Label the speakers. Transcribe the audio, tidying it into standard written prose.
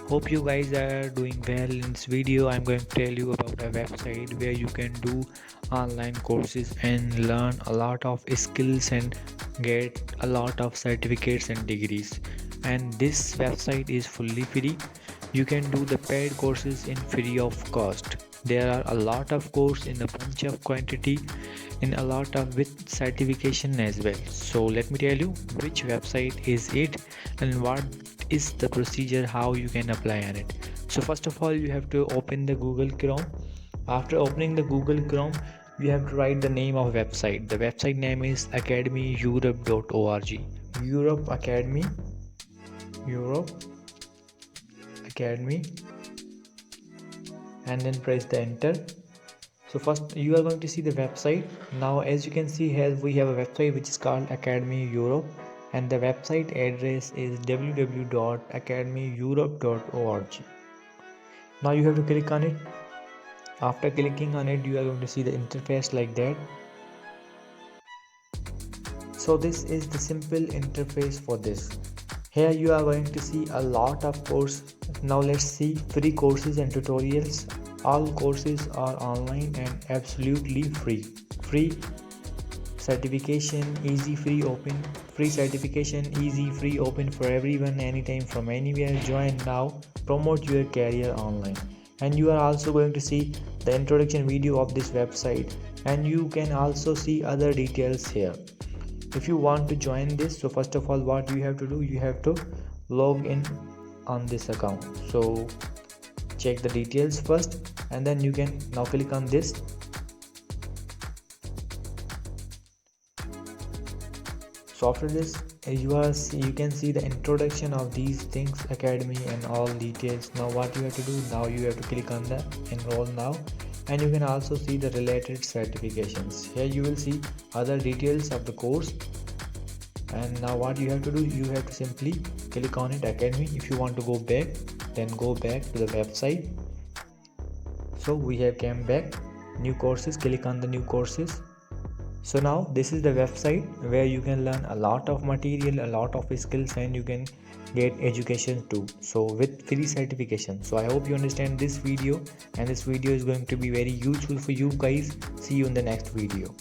Speaker 1: Hope you guys are doing well. In this video I'm going to tell you about a website where you can do online courses and learn a lot of skills and get a lot of certificates and degrees. And this website is fully free. You can do the paid courses in free of cost. There are a lot of courses in a bunch of quantity in a lot of with certification as well. So let me tell you which website is it and what is the procedure how you can apply on it. So first of all you have to open the Google Chrome. After opening the Google Chrome you have to write the name of website. The website name is academyeurope.org. Europe Academy, Europe Academy, and then press the enter. So first you are going to see the website. Now as you can see here we have a website which is called Academy Europe, and the website address is www.academyeurope.org. Now you have to click on it. After clicking on it you are going to see the interface like that. So this is the simple interface for this. Here you are going to see a lot of courses. Now let's see free courses and tutorials. All courses are online and absolutely free. Free certification, easy, free, open. Free certification, easy, free, open for everyone, anytime, from anywhere. Join now, promote your career online. And you are also going to see the introduction video of this website, and you can also see other details here. If you want to join this, so first of all what you have to do, you have to log in on this account. So check the details first and then you can now click on this. So after this you can see the introduction of these things, academy and all details. Now what you have to do, now you have to click on the enroll now, and you can also see the related certifications. Here you will see other details of the course. And now what you have to do, you have to simply click on it, academy. If you want to go back, then go back to the website. So we have came back, new courses, click on the new courses. So now this is the website where you can learn a lot of material, a lot of skills, and you can get education too, so with free certification. So I hope you understand this video, and this video is going to be very useful for you guys. See you in the next video.